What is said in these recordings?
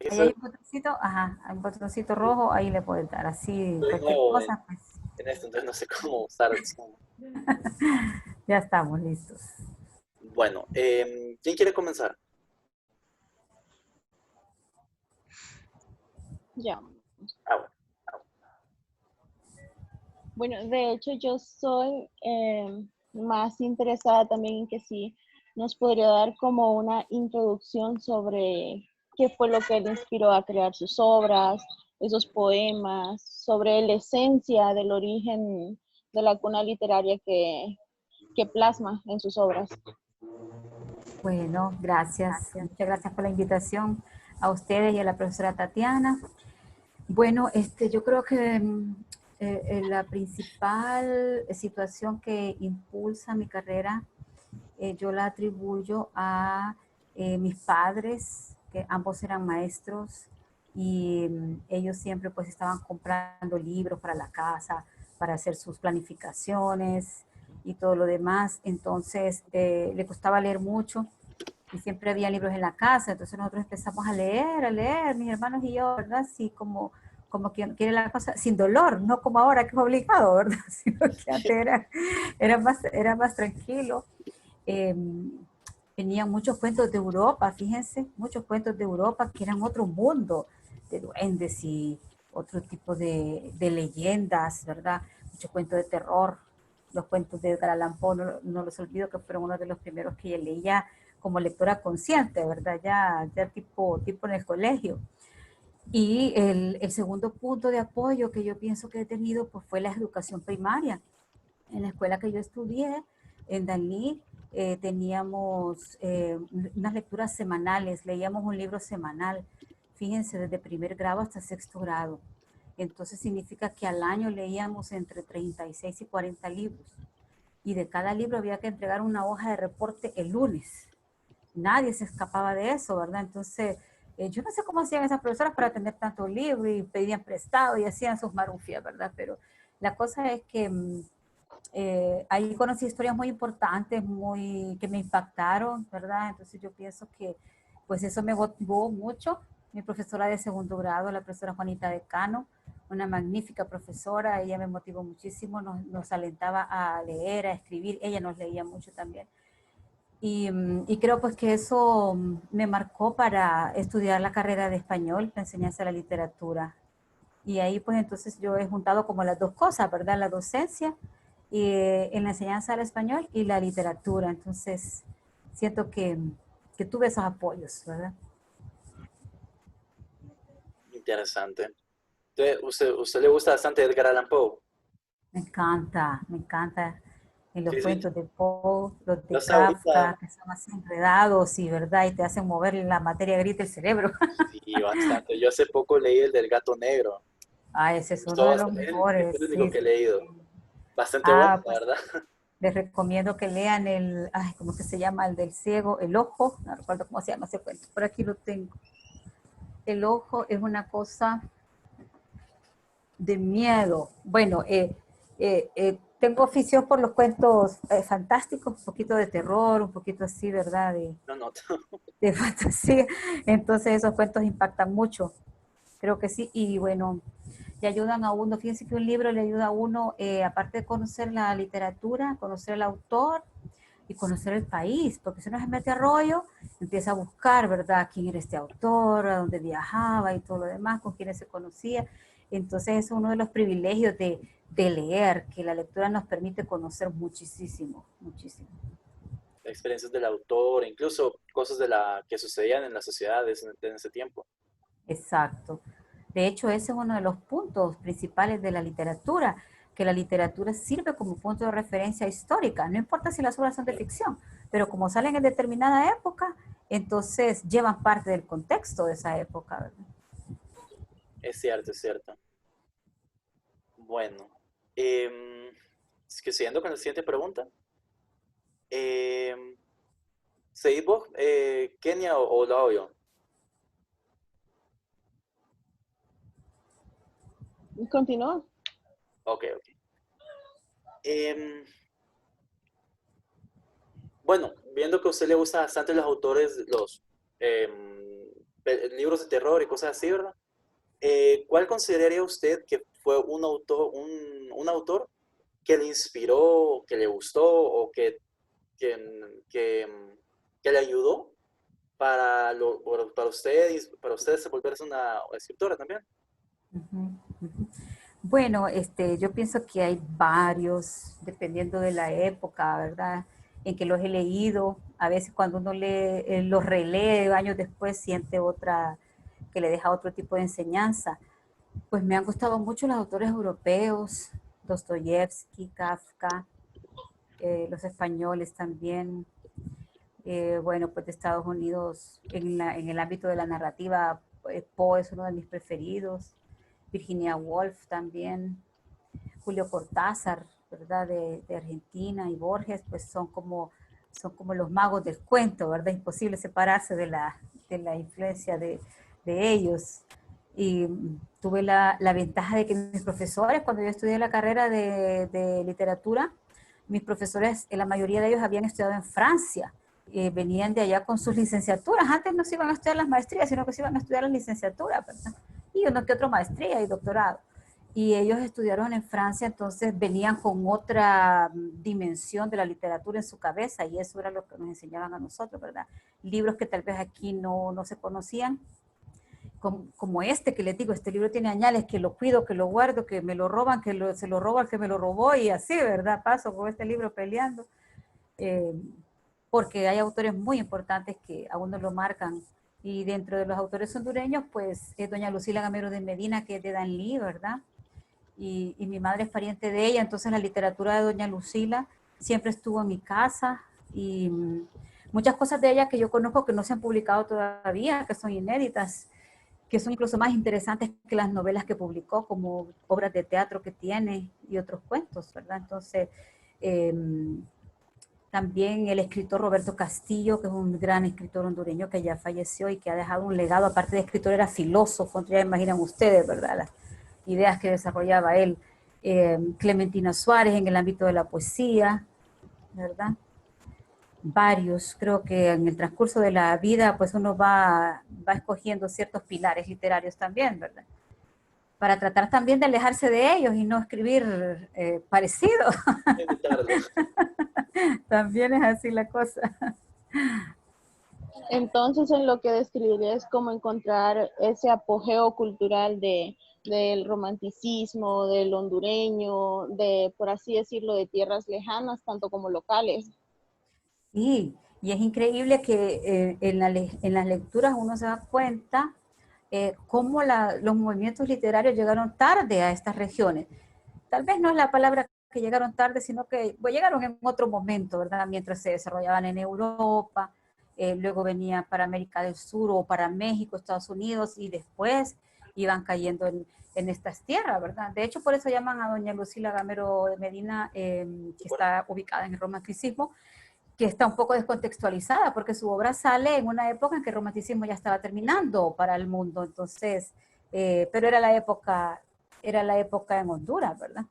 que Ahí hay un botoncito, ajá, hay un botoncito rojo, ahí le puedes dar. Así, estoy cualquier nuevo cosa, pues en esto, entonces no sé cómo usar el Zoom. ya estamos listos. Bueno, ¿quién quiere comenzar? Ya. Ah, bueno. Bueno, de hecho yo soy más interesada también en que si nos podría dar como una introducción sobre qué fue lo que le inspiró a crear sus obras, esos poemas, sobre la esencia del origen de la cuna literaria que plasma en sus obras. Bueno, gracias. Muchas gracias por la invitación a ustedes y a la profesora Tatiana. Bueno, yo creo que la principal situación que impulsa mi carrera, yo la atribuyo a mis padres, que ambos eran maestros y ellos siempre pues estaban comprando libros para la casa, para hacer sus planificaciones y todo lo demás. Entonces, le costaba leer mucho y siempre había libros en la casa, entonces nosotros empezamos a leer, mis hermanos y yo, ¿verdad? Así como quien quiere la cosa sin dolor, no como ahora que es obligado, ¿verdad? Sino que antes era más tranquilo. Eh, Venían muchos cuentos de Europa, fíjense, muchos cuentos de Europa que eran otro mundo de duendes y otro tipo de leyendas, ¿verdad? Muchos cuentos de terror, los cuentos de Edgar Allan Poe, no los olvido que fueron uno de los primeros que yo leía como lectora consciente, ¿verdad? Ya tipo en el colegio. Y el segundo punto de apoyo que yo pienso que he tenido pues, fue la educación primaria. En la escuela que yo estudié, en Danlí, teníamos unas lecturas semanales, leíamos un libro semanal, fíjense, desde primer grado hasta sexto grado. Entonces significa que al año leíamos entre 36 y 40 libros. Y de cada libro había que entregar una hoja de reporte el lunes. Nadie se escapaba de eso, ¿verdad? Entonces, yo no sé cómo hacían esas profesoras para tener tantos libros y pedían prestado y hacían sus marufias, ¿verdad? Pero la cosa es que ahí conocí historias muy importantes, que me impactaron, ¿verdad? Entonces yo pienso que pues eso me motivó mucho. Mi profesora de segundo grado, la profesora Juanita Decano, una magnífica profesora, ella me motivó muchísimo, nos alentaba a leer, a escribir, ella nos leía mucho también. Y creo pues que eso me marcó para estudiar la carrera de español, la enseñanza de la literatura. Y ahí pues entonces yo he juntado como las dos cosas, ¿verdad? La docencia en la enseñanza del español y la literatura. Entonces siento que tuve esos apoyos, ¿verdad? Interesante. Entonces, ¿usted le gusta bastante Edgar Allan Poe? Me encanta en los Sí, sí. cuentos de Poe, los Yo de hasta ahorita, Kafka, que son así enredados y, ¿verdad? Y te hacen mover la materia gris del cerebro. sí, bastante. Yo hace poco leí el del gato negro. Ah, ese Me es gustó uno de los bastante. Es mejores, el único sí, que he sí, leído. sí. Bastante bueno, Ah, la pues verdad. les recomiendo que lean ay, ¿cómo que se llama? El del ciego, El Ojo, no recuerdo cómo se llama ese cuento, por aquí lo tengo. El Ojo es una cosa de miedo. Bueno, tengo oficio por los cuentos fantásticos, un poquito de terror, un poquito así, ¿verdad? No, no. De fantasía. Entonces esos cuentos impactan mucho, creo que sí. Y bueno, le ayudan a uno, fíjense que un libro le ayuda a uno, aparte de conocer la literatura, conocer el autor y conocer el país, porque si uno se mete a rollo, empieza a buscar, ¿verdad?, quién era este autor, a dónde viajaba y todo lo demás, con quiénes se conocía. Entonces es uno de los privilegios de leer, que la lectura nos permite conocer muchísimo, muchísimo. Experiencias del autor, incluso cosas que sucedían en las sociedades en ese tiempo. Exacto. De hecho, ese es uno de los puntos principales de la literatura, que la literatura sirve como punto de referencia histórica. No importa si las obras son de ficción, pero como salen en determinada época, entonces llevan parte del contexto de esa época, ¿verdad? Es cierto, es cierto. Bueno, eh, es que siguiendo con la siguiente pregunta. Eh, ¿Seguís vos, Kenia o lo hago yo? Continúa. Ok, ok. Em, bueno, viendo que a usted le gustan bastante los autores, los libros de terror y cosas así, ¿verdad? ¿Cuál consideraría usted que fue un autor que le inspiró, que le gustó o que, que, que le ayudó para ustedes volverse una escritora también? Ujú, ujú. Bueno, yo pienso que hay varios, dependiendo de la época, ¿verdad? En que los he leído. A veces cuando uno lee, los relee años después, siente otra, que le deja otro tipo de enseñanza. Pues me han gustado mucho los autores europeos, Dostoyevsky, Kafka, los españoles también. Bueno, pues de Estados Unidos, en el ámbito de la narrativa, Poe es uno de mis preferidos, Virginia Woolf también, Julio Cortázar, ¿verdad? De Argentina, y Borges, pues son como los magos del cuento, ¿verdad? Imposible separarse de la influencia de ellos. Y tuve la ventaja de que mis profesores, cuando yo estudié la carrera de literatura, mis profesores, la mayoría de ellos habían estudiado en Francia, venían de allá con sus licenciaturas. Antes no se iban a estudiar las maestrías, sino que se iban a estudiar las licenciaturas, ¿verdad? Y uno que otro maestría y doctorado. Y ellos estudiaron en Francia, entonces venían con otra dimensión de la literatura en su cabeza, y eso era lo que nos enseñaban a nosotros, ¿verdad? Libros que tal vez aquí no se conocían, como este que les digo, este libro tiene añales, que lo cuido, que lo guardo, que me lo roban, se lo roba el que me lo robó, y así, ¿verdad? Paso con este libro peleando, eh, porque hay autores muy importantes que a uno lo marcan. Y dentro de los autores hondureños, pues es doña Lucila Gamero de Medina, que es de Danlí, ¿verdad? Y mi madre es pariente de ella, entonces la literatura de doña Lucila siempre estuvo en mi casa, y muchas cosas de ella que yo conozco que no se han publicado todavía, que son inéditas, que son incluso más interesantes que las novelas que publicó, como obras de teatro que tiene y otros cuentos, ¿verdad? Entonces, eh, también el escritor Roberto Castillo, que es un gran escritor hondureño que ya falleció y que ha dejado un legado, aparte de escritor, era filósofo, ya imaginan ustedes, ¿verdad? Las ideas que desarrollaba él. Clementina Suárez en el ámbito de la poesía, ¿verdad? Varios, creo que en el transcurso de la vida, pues uno va escogiendo ciertos pilares literarios también, ¿verdad? Para tratar también de alejarse de ellos y no escribir parecido. También es así la cosa. Entonces, en lo que describiría es como encontrar ese apogeo cultural del romanticismo, del hondureño, de, por así decirlo, de tierras lejanas, tanto como locales. Sí, y es increíble que en las lecturas uno se da cuenta cómo los movimientos literarios llegaron tarde a estas regiones. Tal vez no es la palabra que llegaron tarde, sino que pues, llegaron en otro momento, ¿verdad? Mientras se desarrollaban en Europa, luego venían para América del Sur o para México, Estados Unidos, y después iban cayendo en estas tierras, ¿verdad? De hecho, por eso llaman a doña Lucila Gamero de Medina, que está ubicada en el romanticismo, que está un poco descontextualizada, porque su obra sale en una época en que el romanticismo ya estaba terminando para el mundo, entonces, pero era la época en Honduras, ¿verdad?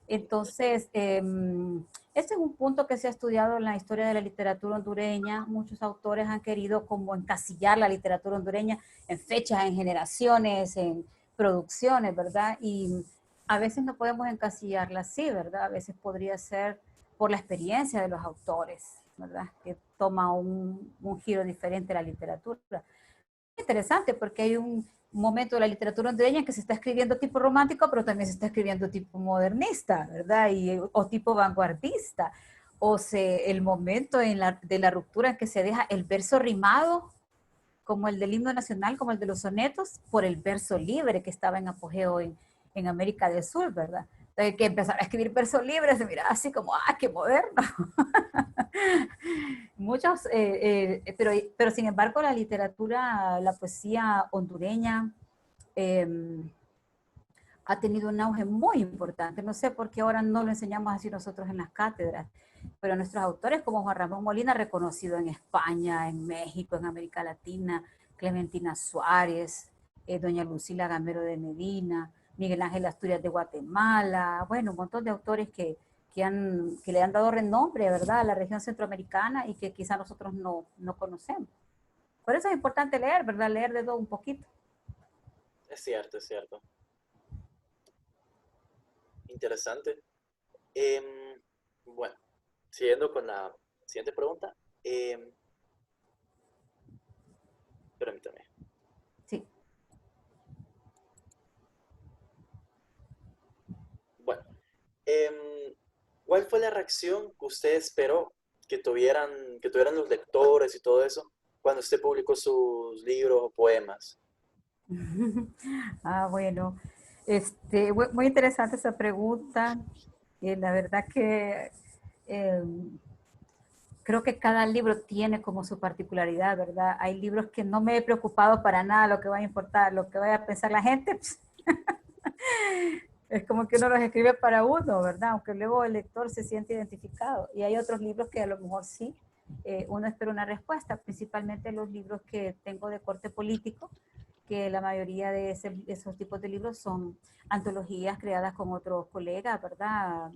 Entonces, este es un punto que se ha estudiado en la historia de la literatura hondureña. Muchos autores han querido como encasillar la literatura hondureña en fechas, en generaciones, en producciones, ¿verdad? Y a veces no podemos encasillarla así, ¿verdad? A veces podría ser por la experiencia de los autores, ¿verdad? Que toma un giro diferente a la literatura. Interesante porque hay un momento de la literatura hondureña en que se está escribiendo tipo romántico, pero también se está escribiendo tipo modernista, ¿verdad? O tipo vanguardista. El momento de la ruptura en que se deja el verso rimado, como el del himno nacional, como el de los sonetos, por el verso libre que estaba en apogeo en América del Sur, ¿verdad? Entonces, que empezar a escribir verso libre se mira así como, ¡ah, qué moderno! Muchos, pero sin embargo la literatura, la poesía hondureña eh, ha tenido un auge muy importante. No sé por qué ahora no lo enseñamos así nosotros en las cátedras, pero nuestros autores como Juan Ramón Molina, reconocido en España, en México, en América Latina, Clementina Suárez, doña Lucila Gamero de Medina, Miguel Ángel Asturias de Guatemala, bueno, un montón de autores que le han dado renombre, ¿verdad?, a la región centroamericana y que quizá nosotros no conocemos. Por eso es importante leer, ¿verdad? Leer de todo un poquito. Es cierto, es cierto. Interesante. Bueno, siguiendo con la siguiente pregunta. Permítame. Sí. Bueno, ¿cuál fue la reacción que usted esperó que tuvieran los lectores y todo eso cuando usted publicó sus libros o poemas? Bueno, muy interesante esa pregunta. La verdad que eh, creo que cada libro tiene como su particularidad, ¿verdad? Hay libros que no me he preocupado para nada lo que va a importar, lo que vaya a pensar la gente. Pues, es como que uno los escribe para uno, ¿verdad? Aunque luego el lector se siente identificado. Y hay otros libros que a lo mejor sí, uno espera una respuesta, principalmente los libros que tengo de corte político, que la mayoría de esos tipos de libros son antologías creadas con otros colegas, ¿verdad?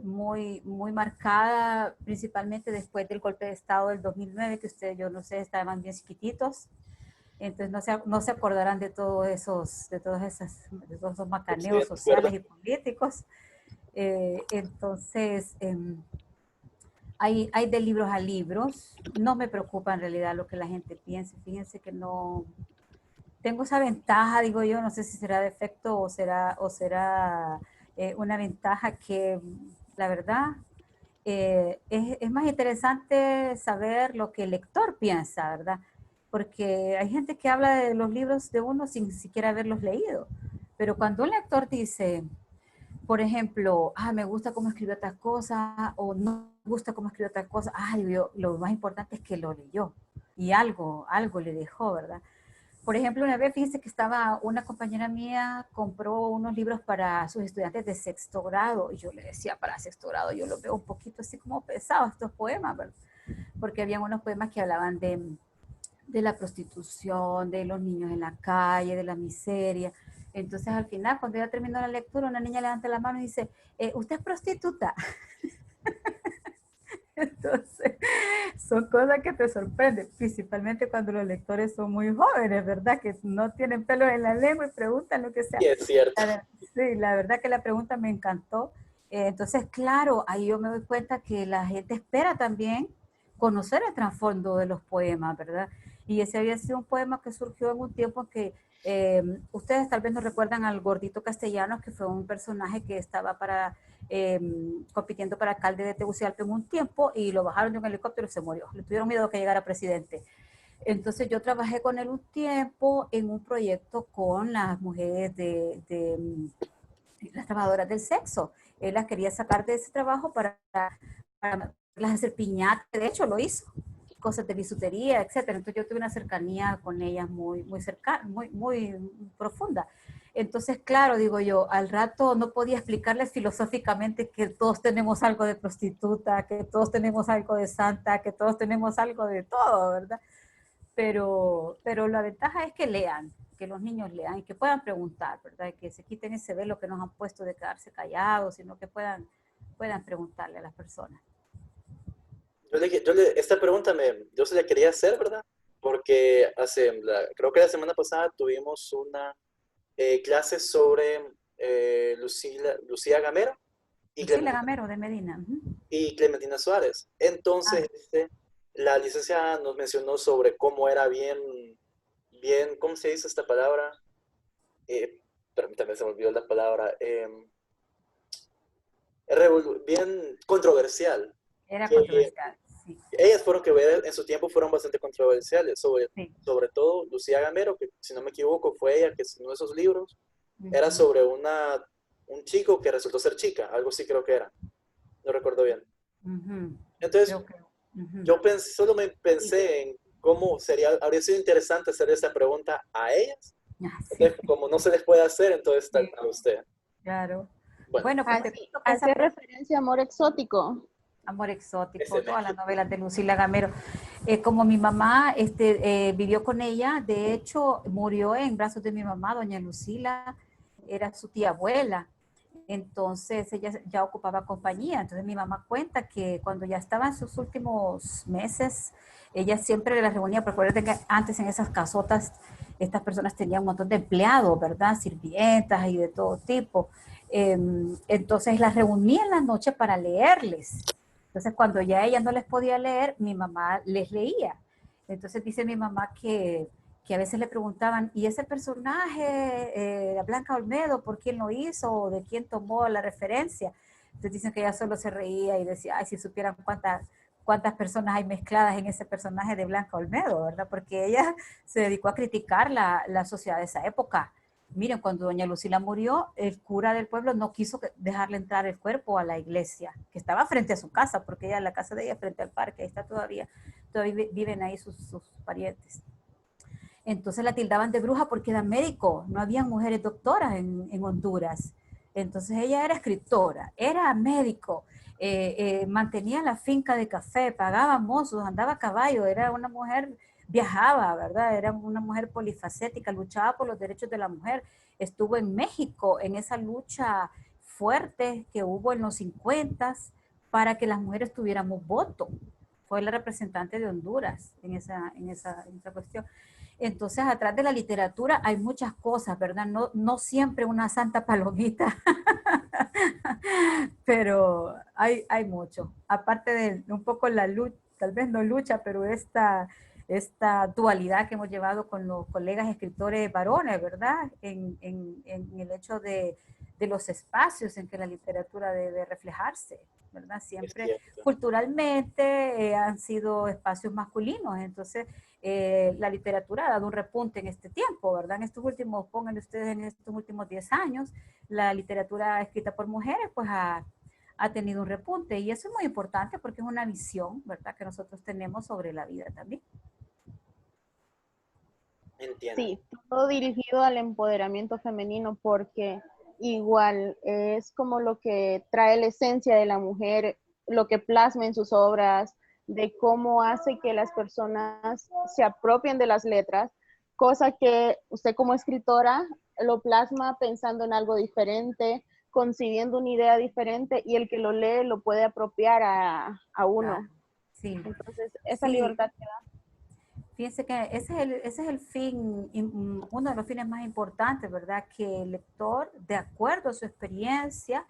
Muy marcada, principalmente después del golpe de Estado del 2009, que ustedes, yo no sé, estaban bien chiquititos, entonces no se acordarán de todos esos Sí, de macaneos acuerdo. sociales y políticos. Entonces, hay de libros a libros. No me preocupa en realidad lo que la gente piense. Fíjense que no, tengo esa ventaja, digo yo, no sé si será defecto o será una ventaja que la verdad es más interesante saber lo que el lector piensa, ¿verdad? Porque hay gente que habla de los libros de uno sin siquiera haberlos leído. Pero cuando un lector dice, por ejemplo, me gusta cómo escribió tal cosa o no me gusta cómo escribió tal cosa, lo más importante es que lo leyó y algo le dejó, ¿verdad? Por ejemplo, una vez fíjense que estaba una compañera mía, compró unos libros para sus estudiantes de sexto grado, y yo le decía, para sexto grado, yo los veo un poquito así como pesados estos poemas, ¿verdad? Porque habían unos poemas que hablaban de la prostitución, de los niños en la calle, de la miseria. Entonces al final, cuando ya terminó la lectura, una niña levanta la mano y dice, ¿usted es prostituta? Entonces, son cosas que te sorprenden, principalmente cuando los lectores son muy jóvenes, ¿verdad? Que no tienen pelos en la lengua y preguntan lo que sea. Sí, es cierto. Sí, la verdad que la pregunta me encantó. Entonces, claro, ahí yo me doy cuenta que la gente espera también conocer el trasfondo de los poemas, ¿verdad? Y ese había sido un poema que surgió en un tiempo en que ustedes tal vez no recuerdan al gordito Castellanos, que fue un personaje que estaba eh, compitiendo para alcalde de Tegucigalpa en un tiempo y lo bajaron de un helicóptero y se murió. Le tuvieron miedo que llegara presidente. Entonces yo trabajé con él un tiempo en un proyecto con las mujeres de las trabajadoras del sexo. Él las quería sacar de ese trabajo para las hacer piñatas, de hecho lo hizo, cosas de bisutería, etcétera. Entonces yo tuve una cercanía con ellas muy cercana, muy profunda. Entonces, claro, digo yo, al rato no podía explicarles filosóficamente que todos tenemos algo de prostituta, que todos tenemos algo de santa, que todos tenemos algo de todo, ¿verdad? Pero la ventaja es que lean, que los niños lean y que puedan preguntar, ¿verdad? Y que se quiten ese velo que nos han puesto de quedarse callados, sino que puedan preguntarle a las personas. Esta pregunta yo se la quería hacer, ¿verdad? Porque creo que la semana pasada tuvimos una clase sobre Lucía Gamero y Lucila Gamero de Medina. y Clementina Suárez. Entonces, Ah, la licenciada nos mencionó sobre cómo era bien, ¿cómo se dice esta palabra? Permítame, se me olvidó la palabra. Bien controversial. era Que controversial, sí, ellas fueron que en su tiempo fueron bastante controversiales, sí. sobre todo Lucía Gamero, que si no me equivoco fue ella que escribió esos libros, era Uh-huh, sobre un chico que resultó ser chica, algo así creo que era, no recuerdo bien. uh-huh. Entonces, Creo que. Uh-huh. solo me Sí, pensé en cómo habría sido interesante hacer esta pregunta a ellas. sí, Entonces, como no se les puede hacer, entonces tal sí, para usted. claro. Bueno, Bueno, pues te Hace, cuento que esa hace referencia a Amor Exótico. Amor ese exótico, todas las mero. novelas de Lucila Gamero. Como mi mamá vivió con ella, de hecho murió en brazos de mi mamá, doña Lucila, era su tía abuela. Entonces ella ya ocupaba compañía. Entonces mi mamá cuenta que cuando ya estaba en sus últimos meses, ella siempre la reunía, porque recuerden que antes en esas casotas estas personas tenían un montón de empleados, ¿verdad? Sirvientas y de todo tipo. Entonces las reunía en la noche para leerles. Entonces cuando ya ella no les podía leer, mi mamá les leía. Entonces dice mi mamá que a veces le preguntaban, ¿y ese personaje, Blanca Olmedo, por quién lo hizo o de quién tomó la referencia? Entonces dicen que ella solo se reía y decía, ay, si supieran cuántas personas hay mezcladas en ese personaje de Blanca Olmedo, ¿verdad? Porque ella se dedicó a criticar la sociedad de esa época. Miren, cuando doña Lucila murió, el cura del pueblo no quiso dejarle entrar el cuerpo a la iglesia, que estaba frente a su casa, porque ella, la casa de ella frente al parque, ahí está todavía viven ahí sus parientes. Entonces la tildaban de bruja porque era médico, no había mujeres doctoras en Honduras. Entonces ella era escritora, era médico, mantenía la finca de café, pagaba mozos, andaba a caballo, era una mujer, viajaba, ¿verdad? Era una mujer polifacética, luchaba por los derechos de la mujer. Estuvo en México en esa lucha fuerte que hubo en los 50 para que las mujeres tuviéramos voto. Fue la representante de Honduras en esa cuestión. Entonces, atrás de la literatura hay muchas cosas, ¿verdad? No siempre una santa palomita, pero hay mucho. Aparte de un poco la lucha, tal vez no lucha, pero esta dualidad que hemos llevado con los colegas escritores varones, ¿verdad? En el hecho de los espacios en que la literatura debe reflejarse, ¿verdad? Es Siempre cierto. culturalmente han sido espacios masculinos, entonces la literatura ha dado un repunte en este tiempo, ¿verdad? En estos últimos, pónganle ustedes, en estos últimos 10 años, la literatura escrita por mujeres, pues ha tenido un repunte y eso es muy importante porque es una visión, ¿verdad? Que nosotros tenemos sobre la vida también. Entiendo. Sí, todo dirigido al empoderamiento femenino porque igual es como lo que trae la esencia de la mujer, lo que plasma en sus obras, de cómo hace que las personas se apropien de las letras, cosa que usted como escritora lo plasma pensando en algo diferente, concibiendo una idea diferente y el que lo lee lo puede apropiar a uno. Claro. Sí, Entonces, esa sí. libertad que da. Fíjense que ese es el fin, uno de los fines más importantes, ¿verdad? Que el lector, de acuerdo a su experiencia,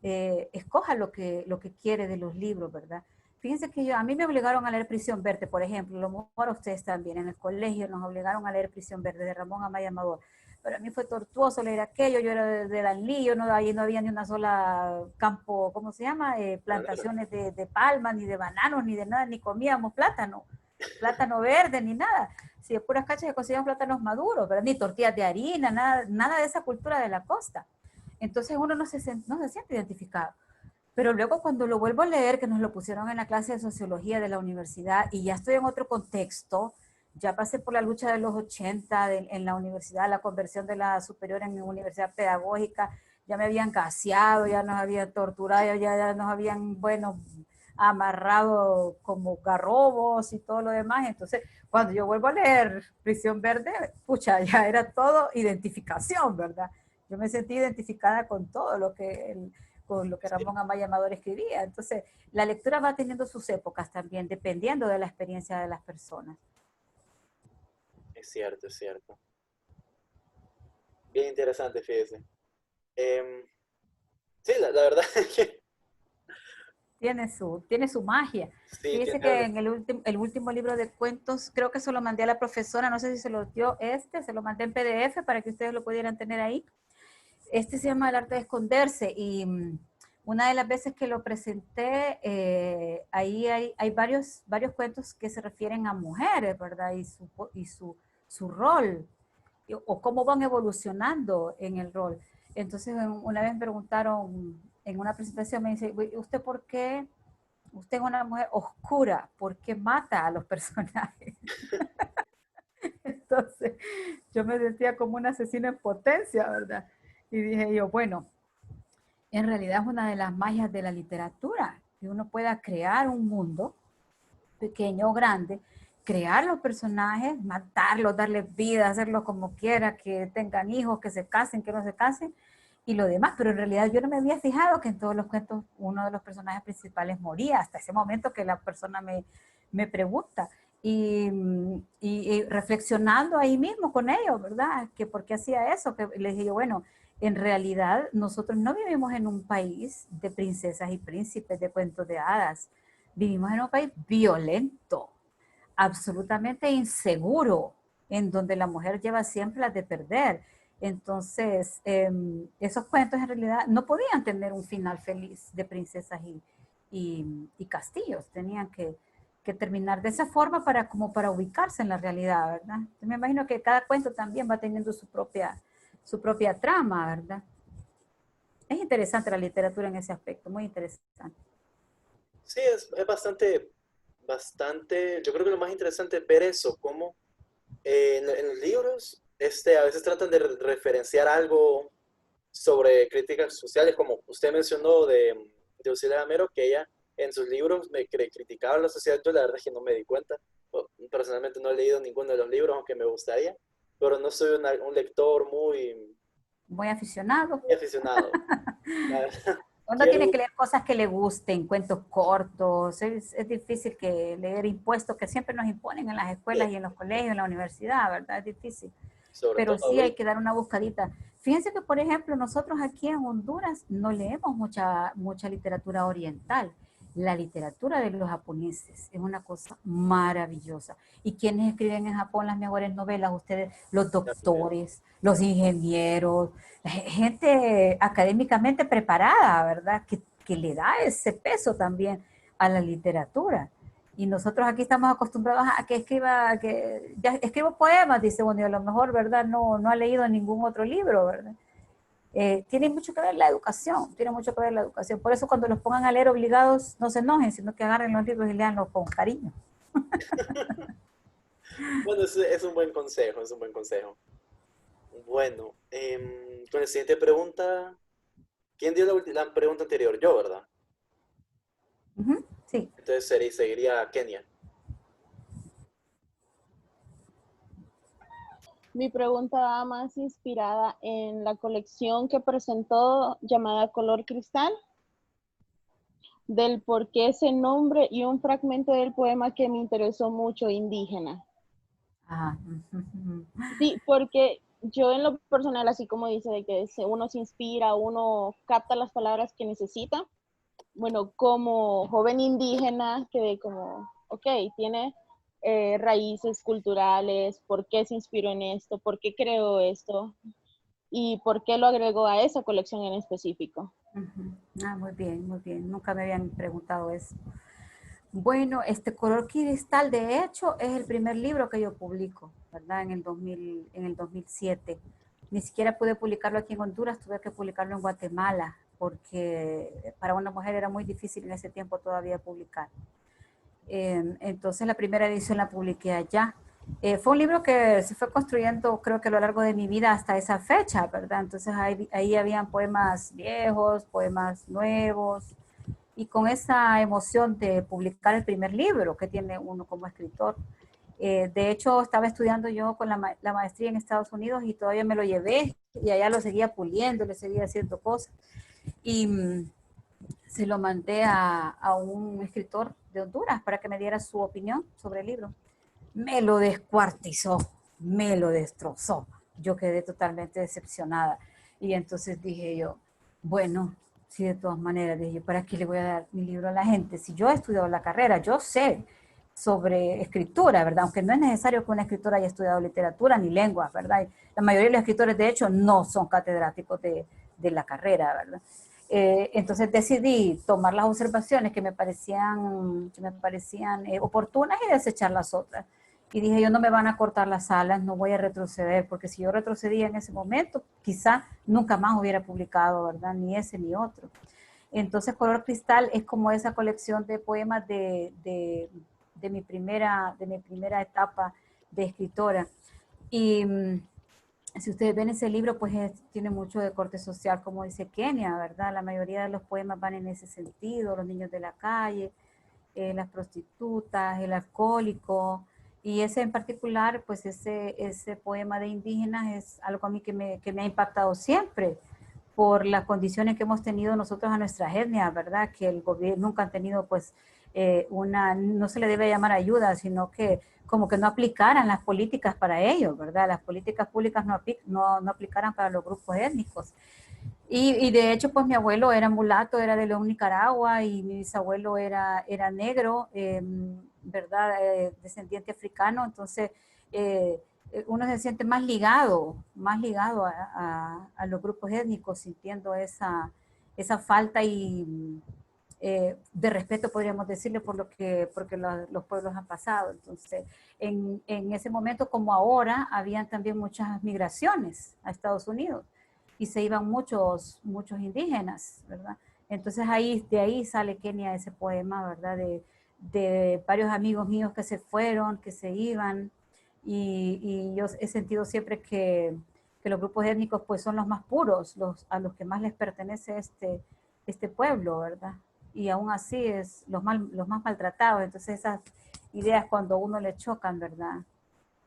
escoja lo que quiere de los libros, ¿verdad? Fíjense que a mí me obligaron a leer Prisión Verde, por ejemplo, lo mejor a ustedes también, en el colegio nos obligaron a leer Prisión Verde de Ramón Amaya Amador. Pero a mí fue tortuoso leer aquello, yo era de Danlí, ahí no había ni una sola campo, ¿cómo se llama? Plantaciones de palmas, ni de bananos, ni de nada, ni comíamos plátano verde, ni nada. Si de puras cachas que conseguían plátanos maduros, pero ni tortillas de harina, nada de esa cultura de la costa. Entonces uno no se siente identificado. Pero luego cuando lo vuelvo a leer, que nos lo pusieron en la clase de sociología de la universidad y ya estoy en otro contexto, ya pasé por la lucha de los 80 en la universidad, la conversión de la superior en universidad pedagógica, ya me habían gaseado, ya nos habían torturado, ya nos habían, bueno, amarrado como garrobos y todo lo demás. Entonces, cuando yo vuelvo a leer Prisión Verde, pucha, ya era todo identificación, ¿verdad? Yo me sentí identificada con todo con lo que Sí, Ramón Amaya Amador escribía. Entonces, la lectura va teniendo sus épocas también, dependiendo de la experiencia de las personas. es cierto, es cierto. Bien interesante, fíjese. Em, sí, la verdad es que Tiene su magia. sí, Fíjese que en el último libro de cuentos, creo que se lo mandé a la profesora, no sé si se lo dio se lo mandé en PDF para que ustedes lo pudieran tener ahí. Este se llama El arte de esconderse y una de las veces que lo presenté, ahí hay varios cuentos que se refieren a mujeres, ¿verdad? Su rol, o cómo van evolucionando en el rol. Entonces, una vez me preguntaron en una presentación, me dice, ¿usted por qué? Usted es una mujer oscura, ¿por qué mata a los personajes? Entonces, yo me sentía como una asesina en potencia, ¿verdad? Y dije yo, bueno, en realidad es una de las magias de la literatura, que uno pueda crear un mundo, pequeño o grande, crear los personajes, matarlos, darles vida, hacerlos como quiera, que tengan hijos, que se casen, que no se casen, y lo demás, pero en realidad yo no me había fijado que en todos los cuentos uno de los personajes principales moría, hasta ese momento que la persona me pregunta. Y reflexionando ahí mismo con ellos, ¿verdad? Que por qué hacía eso, que les dije yo, bueno, en realidad nosotros no vivimos en un país de princesas y príncipes, de cuentos de hadas, vivimos en un país violento, absolutamente inseguro, en donde la mujer lleva siempre las de perder. Entonces, esos cuentos en realidad no podían tener un final feliz de princesas y castillos, tenían que terminar de esa forma para, como para ubicarse en la realidad, ¿verdad? Me imagino que cada cuento también va teniendo su propia trama, ¿verdad? Es interesante la literatura en ese aspecto, muy interesante. Sí, es bastante, yo creo que lo más interesante es ver eso, cómo en los libros a veces tratan de referenciar algo sobre críticas sociales, como usted mencionó de Ursula Gamero, que ella en sus libros criticaba la sociedad. Yo la verdad es que no me di cuenta. Personalmente no he leído ninguno de los libros, aunque me gustaría, pero no soy un lector Muy aficionado. muy aficionado. La verdad, Uno tiene quiero, que leer cosas que le gusten, cuentos cortos. Es difícil que leer impuestos que siempre nos imponen en las escuelas y en los colegios, en la universidad, ¿verdad? Es difícil. sobre Pero todo sí hay ahorita, que dar una buscadita. Fíjense que, por ejemplo, nosotros aquí en Honduras no leemos mucha literatura oriental. La literatura de los japoneses es una cosa maravillosa. ¿Y quienes escriben en Japón las mejores novelas? Ustedes, los doctores, los ingenieros, gente académicamente preparada, ¿verdad? Que le da ese peso también a la literatura. Y nosotros aquí estamos acostumbrados a que escriba, que ya escribo poemas, dice, bueno, y a lo mejor, ¿verdad? No ha leído ningún otro libro, ¿verdad? Tiene mucho que ver la educación, tiene mucho que ver la educación. Por eso cuando los pongan a leer obligados, no se enojen, sino que agarren los libros y leanlos con cariño. bueno, es un buen consejo, es un buen consejo. Bueno, con la siguiente pregunta, ¿quién dio la pregunta anterior? Yo, ¿verdad? Ujú, sí. Entonces seguiría Kenia. Mi pregunta va más inspirada en la colección que presentó llamada Color Cristal, del por qué ese nombre y un fragmento del poema que me interesó mucho, Indígena. Ajá. Sí, porque yo en lo personal, así como dice, de que uno se inspira, uno capta las palabras que necesita. Bueno, como joven indígena, quedé como, ok, tiene raíces culturales, por qué se inspiró en esto, por qué creó esto y por qué lo agregó a esa colección en específico. Muy bien, muy bien. Nunca me habían preguntado eso. Bueno, este Color Cristal, de hecho, es el primer libro que yo publico, ¿verdad? En el 2007. Ni siquiera pude publicarlo aquí en Honduras, tuve que publicarlo en Guatemala, porque para una mujer era muy difícil en ese tiempo todavía publicar. Entonces la primera edición la publiqué allá. Fue un libro que se fue construyendo, creo que a lo largo de mi vida hasta esa fecha, ¿verdad? Entonces ahí habían poemas viejos, poemas nuevos, y con esa emoción de publicar el primer libro que tiene uno como escritor. De hecho, estaba estudiando yo con la maestría en Estados Unidos y todavía me lo llevé y allá lo seguía puliendo, le seguía haciendo cosas. Y se lo mandé a un escritor de Honduras para que me diera su opinión sobre el libro. Me lo descuartizó, me lo destrozó. Yo quedé totalmente decepcionada. Y entonces dije yo, bueno, sí, de todas maneras, dije yo, ¿para qué le voy a dar mi libro a la gente? Si yo he estudiado la carrera, yo sé sobre escritura, ¿verdad? Aunque no es necesario que una escritora haya estudiado literatura ni lenguas, ¿verdad? La mayoría de los escritores, de hecho, no son catedráticos de la carrera, ¿verdad? Entonces decidí tomar las observaciones que me parecían oportunas y desechar las otras. Y dije, yo no me van a cortar las alas, no voy a retroceder, porque si yo retrocedía en ese momento, quizá nunca más hubiera publicado, ¿verdad? Ni ese ni otro. Entonces, Color Cristal es como esa colección de poemas de mi primera etapa de escritora. Y si ustedes ven ese libro, pues tiene mucho de corte social, como dice Kenia, ¿verdad? La mayoría de los poemas van en ese sentido, los niños de la calle, las prostitutas, el alcohólico, y ese en particular, pues ese poema de indígenas es algo a mí que me ha impactado siempre, por las condiciones que hemos tenido nosotros a nuestras etnias, ¿verdad? Que el gobierno nunca han tenido, pues, no se le debe llamar ayuda, sino que como que no aplicaran las políticas para ellos, ¿verdad? Las políticas públicas no aplicaran para los grupos étnicos. Y de hecho, pues mi abuelo era mulato, era de León, Nicaragua, y mi bisabuelo era negro, ¿verdad? Descendiente africano, entonces uno se siente más ligado a los grupos étnicos, sintiendo esa falta y de respeto, podríamos decirle, porque los pueblos han pasado. Entonces, en ese momento, como ahora, habían también muchas migraciones a Estados Unidos y se iban muchos indígenas, ¿verdad? Entonces de ahí sale Kenia ese poema, ¿verdad? De varios amigos míos que se fueron, que se iban, y yo he sentido siempre que los grupos étnicos pues son los más puros, a los que más les pertenece este pueblo, ¿verdad? Y aún así es los más maltratados. Entonces esas ideas cuando a uno le chocan, ¿verdad?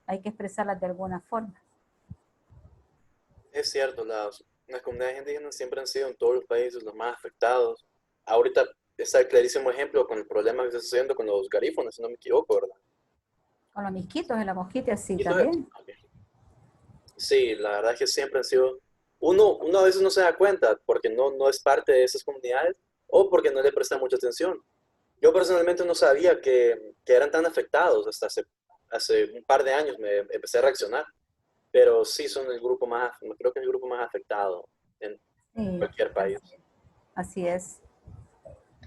Hay que expresarlas de alguna forma. Es cierto, las comunidades indígenas siempre han sido en todos los países los más afectados. Ahorita está el clarísimo ejemplo con el problema que está sucediendo con los garífones, si no me equivoco, ¿verdad? Con los misquitos y la mosquita, sí, Y todo eso. también. Sí, la verdad es que siempre han sido... Uno a veces no se da cuenta porque no es parte de esas comunidades o porque no le presta mucha atención. Yo personalmente no sabía que eran tan afectados hasta hace un par de años me empecé a reaccionar. Pero sí son el grupo más, creo que es el grupo más afectado en Sí, cualquier país. así es.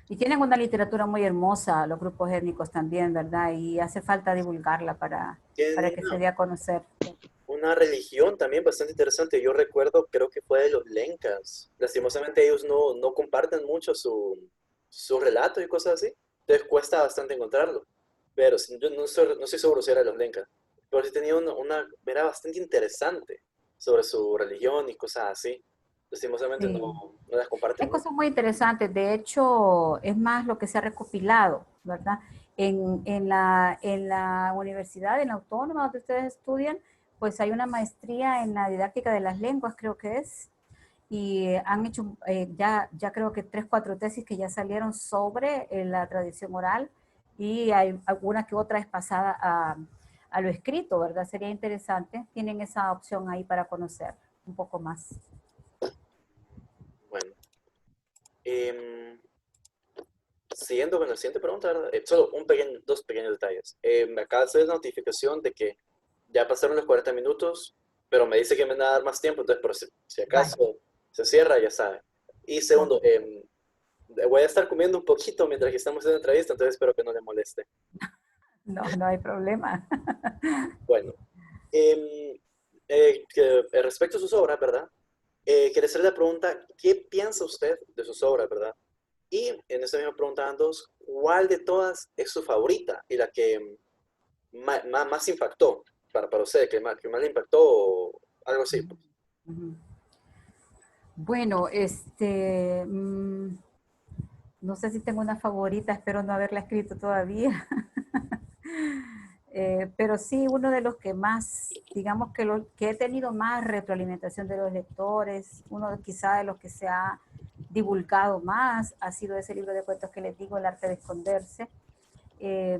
Y tienen una literatura muy hermosa, los grupos étnicos también, ¿verdad? Y hace falta divulgarla para Tienen que se dé a conocer. una religión también bastante interesante. Yo recuerdo, creo que fue de los Lencas. Lastimosamente ellos no comparten mucho su relato y cosas así. Entonces cuesta bastante encontrarlo. Pero yo no estoy seguro si era de los Lencas. Pero sí tenía era bastante interesante sobre su religión y cosas así. Lastimosamente Sí. no las comparten Hay mucho. cosas muy interesantes. De hecho, es más lo que se ha recopilado, ¿verdad? En la universidad, en la autónoma donde ustedes estudian, pues hay una maestría en la didáctica de las lenguas, creo que es, y han hecho ya creo que 3, 4 tesis que ya salieron sobre la tradición oral, y hay alguna que otra es pasada a lo escrito, ¿verdad? Sería interesante. Tienen esa opción ahí para conocer un poco más. Bueno. Siguiendo con la siguiente pregunta, ¿verdad? Solo dos pequeños detalles. Me acaba de hacer la notificación de que ya pasaron los 40 minutos, pero me dice que me van a dar más tiempo, entonces, pero si Vale. acaso se cierra, ya sabe. Y segundo, voy a estar comiendo un poquito mientras que estamos en la entrevista, entonces espero que no le moleste. No, no hay problema. Bueno, respecto a sus obras, ¿verdad? Quería hacerle la pregunta, ¿qué piensa usted de sus obras, ¿verdad? Y en esta misma pregunta van dos, ¿cuál de todas es su favorita y la que más impactó para usted, que más le impactó o algo así? Pues? Bueno, no sé si tengo una favorita, espero no haberla escrito todavía. Pero sí, uno de los que más, digamos que he tenido más retroalimentación de los lectores, uno quizá de los que se ha divulgado más, ha sido ese libro de cuentos que les digo, El arte de esconderse. Eh,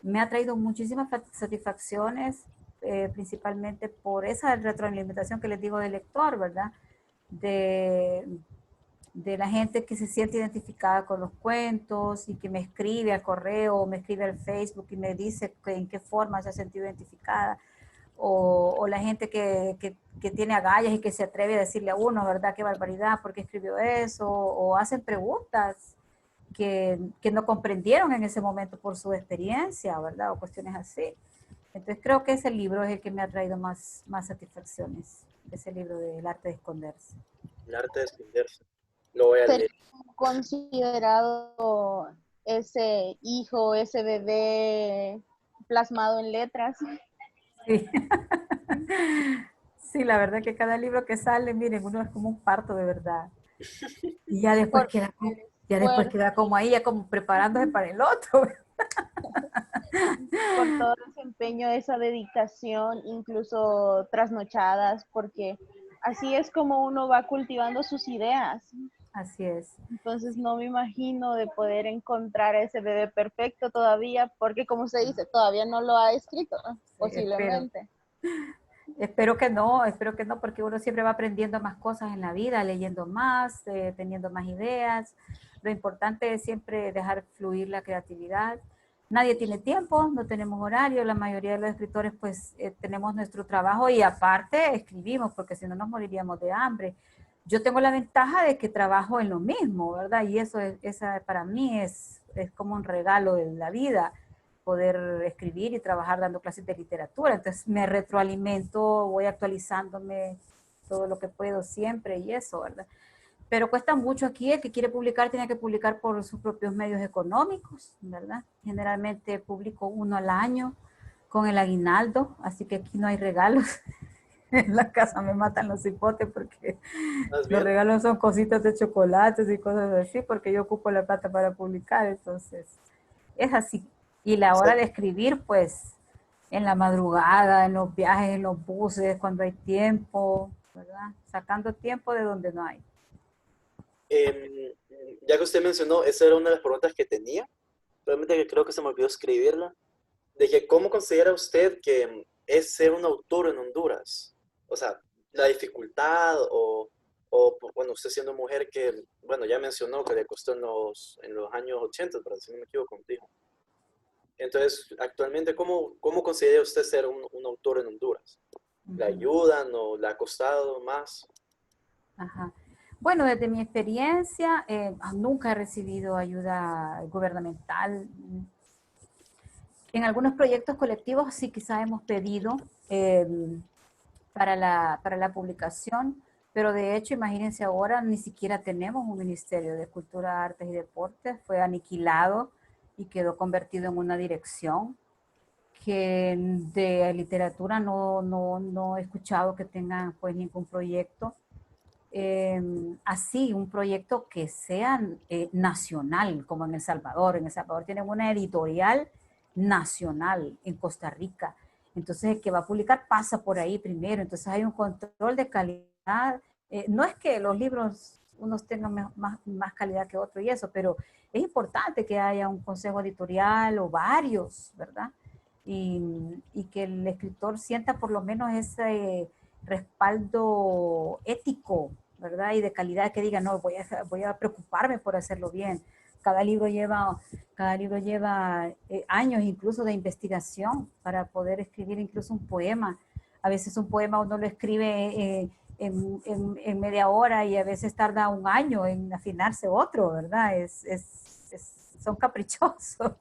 Me ha traído muchísimas satisfacciones, principalmente por esa retroalimentación que les digo del lector, ¿verdad? De, de la gente que se siente identificada con los cuentos y que me escribe al correo o me escribe al Facebook y me dice en qué forma se ha sentido identificada, o la gente que tiene agallas y que se atreve a decirle a uno, ¿verdad? Qué barbaridad, ¿por qué escribió eso? O hacen preguntas que no comprendieron en ese momento por su experiencia, ¿verdad? O cuestiones así. Entonces creo que ese libro es el que me ha traído más satisfacciones, ese libro del arte de esconderse. El arte de esconderse. Lo voy a ¿Sería leer. considerado ese hijo, ese bebé plasmado en letras? Sí. Sí, la verdad que cada libro que sale, miren, uno es como un parto de verdad. Y ya después Por queda, el ya después esfuerzo, queda como ahí, ya como preparándose para el otro. por todo ese empeño, esa dedicación, incluso trasnochadas, porque así es como uno va cultivando sus ideas. Así es. Entonces no me imagino de poder encontrar ese bebé perfecto todavía, porque como usted dice, todavía no lo ha escrito, ¿no? Sí, Posiblemente. espero que no, porque uno siempre va aprendiendo más cosas en la vida, leyendo más, teniendo más ideas. Lo importante es siempre dejar fluir la creatividad. Nadie tiene tiempo, no tenemos horario, la mayoría de los escritores pues tenemos nuestro trabajo y aparte escribimos, porque si no nos moriríamos de hambre. Yo tengo la ventaja de que trabajo en lo mismo, ¿verdad? Y eso esa para mí es como un regalo de la vida, poder escribir y trabajar dando clases de literatura. Entonces me retroalimento, voy actualizándome todo lo que puedo siempre y eso, ¿verdad? Pero cuesta mucho aquí, el que quiere publicar tiene que publicar por sus propios medios económicos, ¿verdad? Generalmente publico uno al año con el aguinaldo, así que aquí no hay regalos. En la casa me matan los hipotes porque ¿Más los bien? regalos son cositas de chocolates y cosas así, porque yo ocupo la plata para publicar, entonces es así. Y la O sea, hora de escribir, pues, en la madrugada, en los viajes, en los buses, cuando hay tiempo, ¿verdad? Sacando tiempo de donde no hay. em, ya que usted mencionó, esa era una de las preguntas que tenía, realmente que creo que se me olvidó escribirla, de que cómo considera usted que es ser un autor en Honduras. O sea, la dificultad bueno, usted siendo mujer que, bueno, ya mencionó que le costó en los años 80, pero si no me equivoco, dijo. Entonces, actualmente, ¿cómo considera usted ser un autor en Honduras? ¿Le Ujú. ayudan o le ha costado más? Ajá. Bueno, desde mi experiencia, nunca he recibido ayuda gubernamental. En algunos proyectos colectivos sí quizá hemos pedido eh, para la publicación, pero de hecho, imagínense ahora, ni siquiera tenemos un Ministerio de Cultura, Artes y Deportes, fue aniquilado y quedó convertido en una dirección que de literatura no he escuchado que tengan pues ningún proyecto. Así, un proyecto que sea nacional, como en El Salvador. En El Salvador tienen una editorial nacional en Costa Rica. Entonces, el que va a publicar pasa por ahí primero. Entonces, hay un control de calidad. No es que los libros unos tengan más calidad que otros y eso, pero es importante que haya un consejo editorial o varios, ¿verdad? Y que el escritor sienta por lo menos ese respaldo ético, ¿verdad? Y de calidad, que diga, no, voy a preocuparme por hacerlo bien. Cada libro lleva, cada libro lleva años incluso de investigación para poder escribir incluso un poema. A veces un poema uno lo escribe en media hora y a veces tarda un año en afinarse otro, ¿verdad? Son caprichosos,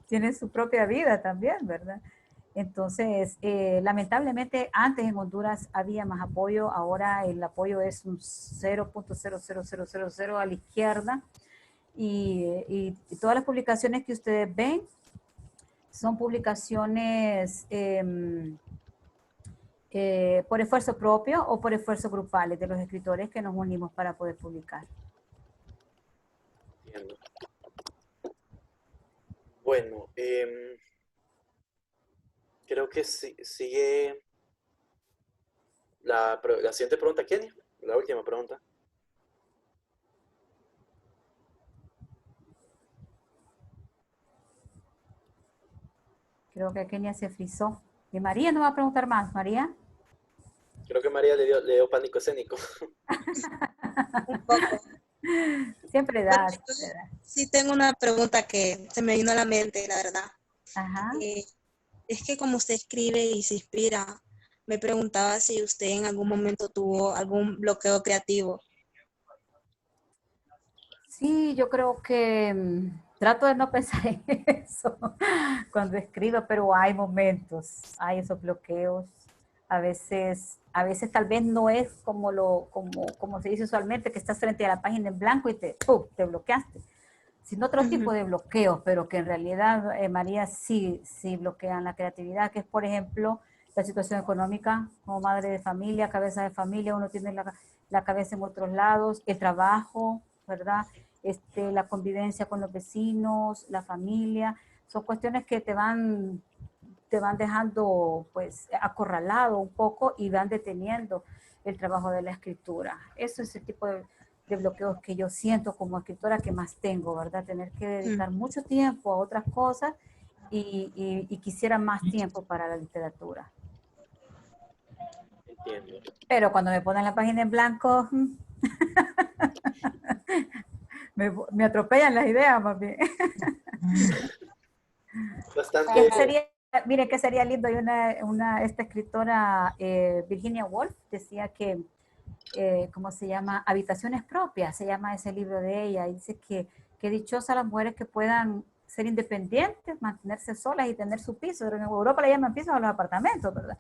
tienen su propia vida también, ¿verdad? Entonces, lamentablemente, antes en Honduras había más apoyo, ahora el apoyo es un 0.00000 a la izquierda y todas las publicaciones que ustedes ven son publicaciones por esfuerzo propio o por esfuerzo grupales de los escritores que nos unimos para poder publicar. Entiendo. Bueno, creo que sigue la siguiente pregunta, Kenny. La última pregunta. Creo que Kenia se frizó. Y María no va a preguntar más. María. Creo que María le dio pánico escénico. Un poco. Siempre Bueno, da, yo siempre da. sí tengo una pregunta que se me vino a la mente, la verdad. Ajá. Es que como usted escribe y se inspira, me preguntaba si usted en algún momento tuvo algún bloqueo creativo. Sí, yo creo que trato de no pensar en eso cuando escribo, pero hay momentos, hay esos bloqueos. A veces tal vez no es como se dice usualmente, que estás frente a la página en blanco y te bloqueaste, sino otro tipo Ujú, de bloqueos, pero que en realidad, María, sí bloquean la creatividad, que es, por ejemplo, la situación económica, como madre de familia, cabeza de familia, uno tiene la cabeza en otros lados, el trabajo, ¿verdad? La convivencia con los vecinos, la familia, son cuestiones que te van dejando pues acorralado un poco y van deteniendo. el trabajo de la escritura. Eso es el tipo de bloqueos que yo siento como escritora que más tengo, ¿verdad? Tener que dedicar mucho tiempo a otras cosas y quisiera más tiempo para la literatura. Entiendo. Pero cuando me ponen la página en blanco, me atropellan las ideas más bien. Bastante. Mire que sería lindo. Hay esta escritora, Virginia Woolf, decía que, ¿cómo se llama? Habitaciones propias, se llama ese libro de ella. Y dice que dichosas las mujeres que puedan ser independientes, mantenerse solas y tener su piso. En Europa le llaman pisos a los apartamentos, ¿verdad?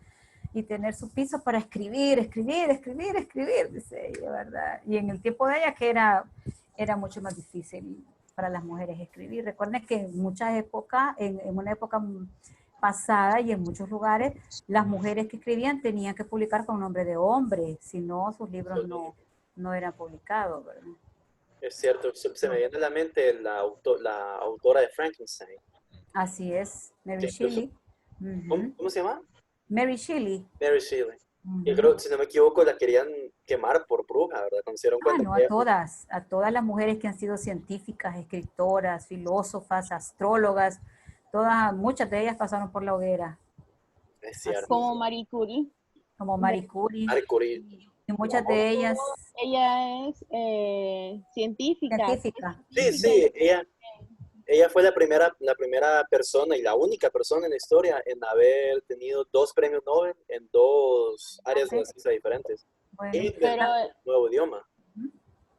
Y tener su piso para escribir, dice ella, ¿verdad? Y en el tiempo de ella que era mucho más difícil para las mujeres escribir. Recuerden que en muchas épocas, en una época pasada y en muchos lugares, las mujeres que escribían tenían que publicar con nombre de hombre, si no sus libros no eran publicados, ¿verdad? Es cierto, se me viene a la mente la autora de Frankenstein. Así es, Mary Shelley. ¿Cómo se llama? Mary Shelley. Mary Shelley. Yo creo, si no me equivoco, la querían quemar por bruja, ¿verdad? Cuando se dieron cuenta No, a todas las mujeres que han sido científicas, escritoras, filósofas, astrólogas, muchas de ellas pasaron por la hoguera. Es cierto. Como Marie Curie. Como Marie Curie. Marie Curie. Y muchas de ellas... Ella es científica. Sí, ella fue la primera persona y la única persona en la historia en haber tenido 2 premios Nobel en 2 áreas de la ciencia diferentes. Bueno, Y un nuevo idioma.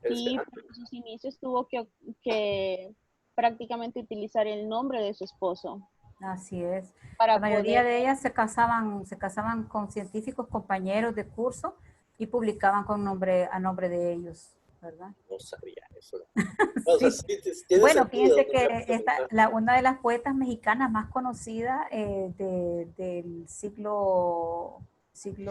Sí, por sus inicios tuvo que prácticamente utilizar el nombre de su esposo. Así es. La mayoría de ellas se casaban con científicos, compañeros de curso y publicaban a nombre de ellos, ¿verdad? No sabía eso. Sí. Bueno, fíjense que una de las poetas mexicanas más conocidas del siglo XVII,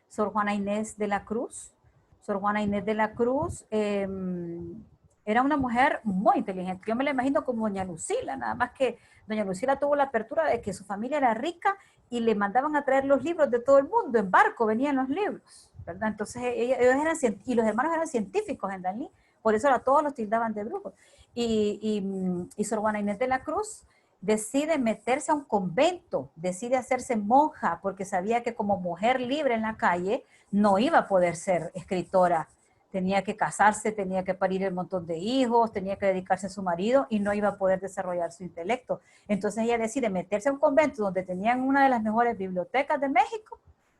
Sor Juana Inés de la Cruz. Sor Juana Inés de la Cruz era una mujer muy inteligente. Yo me la imagino como doña Lucila, nada más que doña Lucila tuvo la apertura de que su familia era rica y le mandaban a traer los libros de todo el mundo, en barco venían los libros, ¿verdad? Entonces ellos eran, y los hermanos eran científicos en Dalí, por eso a todos los tildaban de brujos. Y Sor Juana Inés de la Cruz decide meterse a un convento, decide hacerse monja, porque sabía que como mujer libre en la calle no iba a poder ser escritora. Tenía que casarse, tenía que parir un montón de hijos, tenía que dedicarse a su marido y no iba a poder desarrollar su intelecto. Entonces ella decide meterse a un convento donde tenían una de las mejores bibliotecas de México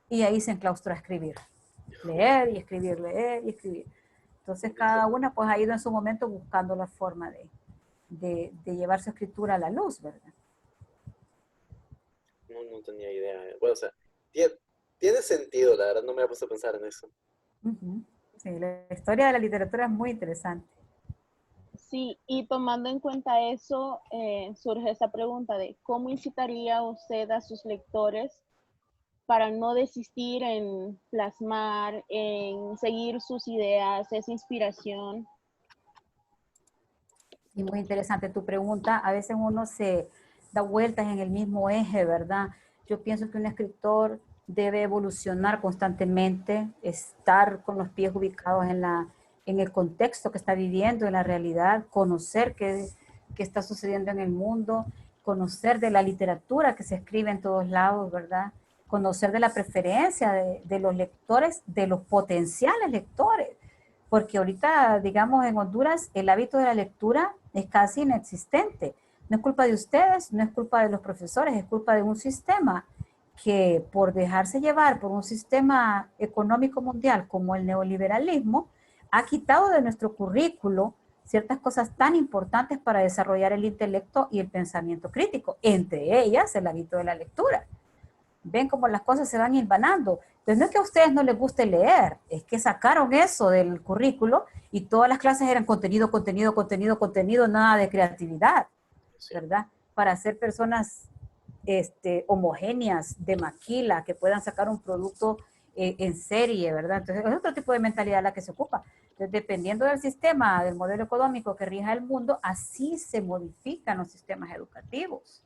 y ahí se enclaustró a escribir. Leer y escribir, leer y escribir. Entonces cada una pues ha ido en su momento buscando la forma de llevar su escritura a la luz, ¿verdad? No tenía idea. Bueno, o sea, tiene sentido, la verdad, no me había puesto a pensar en eso. Sí, la historia de la literatura es muy interesante. Sí, y tomando en cuenta eso, surge esa pregunta de ¿cómo incitaría usted a sus lectores para no desistir en plasmar, en seguir sus ideas, esa inspiración? Y muy interesante tu pregunta. A veces uno se da vueltas en el mismo eje, ¿verdad? Yo pienso que un escritor debe evolucionar constantemente, estar con los pies ubicados en el contexto que está viviendo, en la realidad, conocer qué está sucediendo en el mundo, conocer de la literatura que se escribe en todos lados, ¿verdad? Conocer de la preferencia de los lectores, de los potenciales lectores, porque ahorita, digamos, en Honduras el hábito de la lectura es casi inexistente. No es culpa de ustedes, no es culpa de los profesores, es culpa de un sistema que por dejarse llevar por un sistema económico mundial como el neoliberalismo, ha quitado de nuestro currículo ciertas cosas tan importantes para desarrollar el intelecto y el pensamiento crítico, entre ellas el hábito de la lectura. Ven cómo las cosas se van hilvanando. Entonces no es que a ustedes no les guste leer, es que sacaron eso del currículo y todas las clases eran contenido, nada de creatividad, ¿verdad? Para ser personas homogéneas, de maquila, que puedan sacar un producto en serie, ¿verdad? Entonces es otro tipo de mentalidad la que se ocupa. Entonces, dependiendo del sistema, del modelo económico que rija el mundo, así se modifican los sistemas educativos.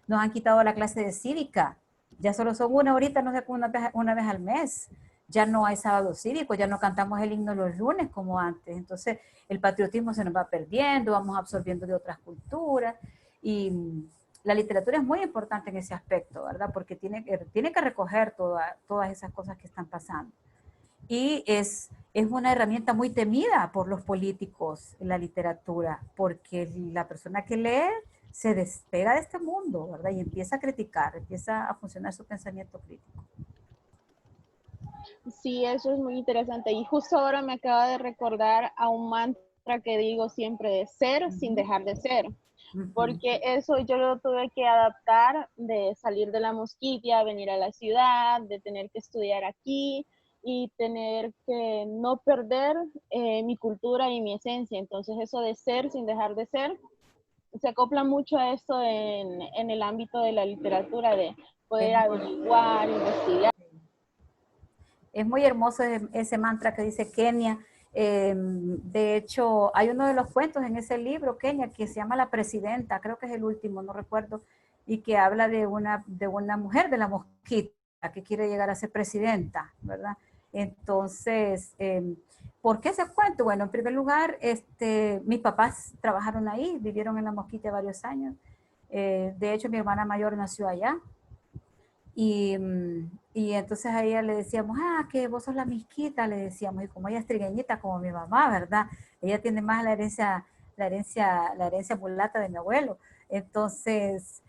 Nos han quitado la clase de cívica, Ya solo son una ahorita, no sé, una vez al mes. Ya no hay sábado cívico, ya no cantamos el himno los lunes como antes. Entonces, el patriotismo se nos va perdiendo, vamos absorbiendo de otras culturas. Y la literatura es muy importante en ese aspecto, ¿verdad? Porque tiene que recoger todas esas cosas que están pasando. Y es una herramienta muy temida por los políticos en la literatura, porque la persona que lee se despega de este mundo, ¿verdad? Y empieza a criticar, empieza a funcionar su pensamiento crítico. Sí, eso es muy interesante. Y justo ahora me acaba de recordar a un mantra que digo siempre de ser sin dejar de ser. Porque eso yo lo tuve que adaptar de salir de la Mosquitia, venir a la ciudad, de tener que estudiar aquí y tener que no perder mi cultura y mi esencia. Entonces eso de ser sin dejar de ser se acopla mucho a esto en el ámbito de la literatura, de poder averiguar, investigar. Es muy hermoso ese mantra que dice Kenia. De hecho, hay uno de los cuentos en ese libro, Kenia, que se llama La Presidenta, creo que es el último, no recuerdo, y que habla de una mujer de la Mosquita que quiere llegar a ser presidenta, ¿verdad? Entonces, ¿por qué ese cuento? Bueno, en primer lugar, mis papás trabajaron ahí, vivieron en la Mosquita varios años. De hecho, mi hermana mayor nació allá. Y entonces a ella le decíamos, que vos sos la misquita, le decíamos, y como ella es trigueñita como mi mamá, ¿verdad? Ella tiene más la herencia mulata de mi abuelo. Entonces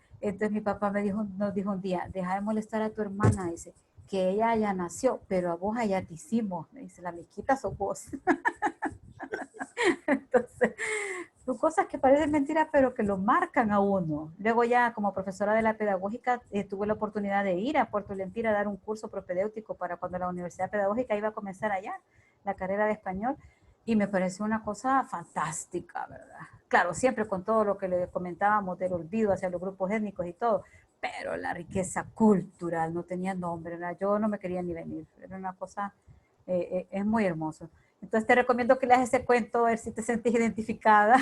mi papá nos dijo un día, deja de molestar a tu hermana, dice, que ella ya nació, pero a vos allá te hicimos, me dice, la misquita sos vos. Entonces, son cosas que parecen mentiras, pero que lo marcan a uno. Luego ya como profesora de la pedagógica tuve la oportunidad de ir a Puerto Lempira a dar un curso propedéutico para cuando la Universidad Pedagógica iba a comenzar allá, la carrera de español, y me pareció una cosa fantástica, ¿verdad? Claro, siempre con todo lo que le comentábamos del olvido hacia los grupos étnicos y todo, pero la riqueza cultural no tenía nombre, ¿verdad? Yo no me quería ni venir, era una cosa, es muy hermoso. Entonces te recomiendo que leas ese cuento, a ver si te sentís identificada.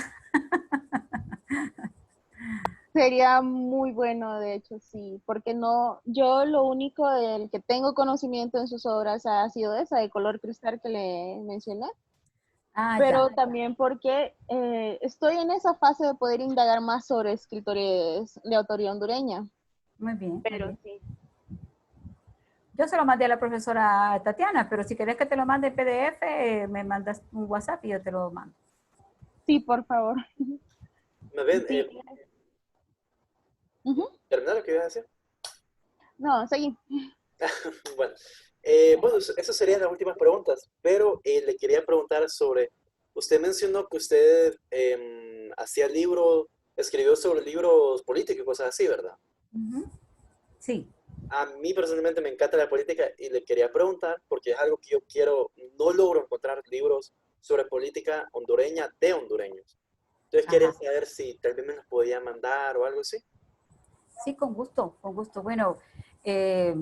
Sería muy bueno, de hecho, sí, porque no, yo lo único del que tengo conocimiento en sus obras ha sido esa de Color Cristal que le mencioné, pero Ya. también porque estoy en esa fase de poder indagar más sobre escritores de autoría hondureña, Muy bien, muy pero bien. sí. Yo se lo mandé a la profesora Tatiana, pero si querés que te lo mande en PDF, me mandas un WhatsApp y yo te lo mando. Sí, por favor. ¿Me ven? Sí. ¿Terminar lo que iba a decir? No, seguí. Bueno, bueno, esas serían las últimas preguntas, pero le quería preguntar sobre, usted mencionó que usted hacía libros, escribió sobre libros políticos y cosas así, ¿verdad? Sí. A mí personalmente me encanta la política y le quería preguntar, porque es algo que yo quiero, no logro encontrar libros sobre política hondureña de hondureños. Entonces quería Ajá. saber si tal vez me los podía mandar o algo así. Sí, con gusto, con gusto. Bueno, eh,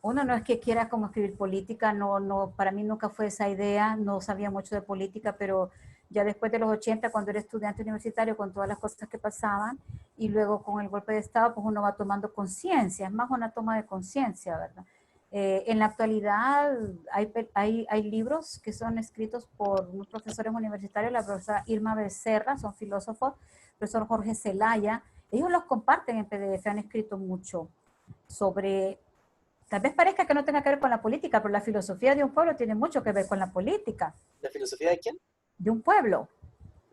uno no es que quiera como escribir política, no, para mí nunca fue esa idea, no sabía mucho de política, pero ya después de los 80, cuando era estudiante universitario, con todas las cosas que pasaban, y luego con el golpe de Estado, pues uno va tomando conciencia, es más una toma de conciencia, ¿verdad? En la actualidad hay libros que son escritos por unos profesores universitarios, la profesora Irma Becerra, son filósofos, el profesor Jorge Zelaya, ellos los comparten en PDF, han escrito mucho sobre, tal vez parezca que no tenga que ver con la política, pero la filosofía de un pueblo tiene mucho que ver con la política. ¿La filosofía de quién? De un pueblo.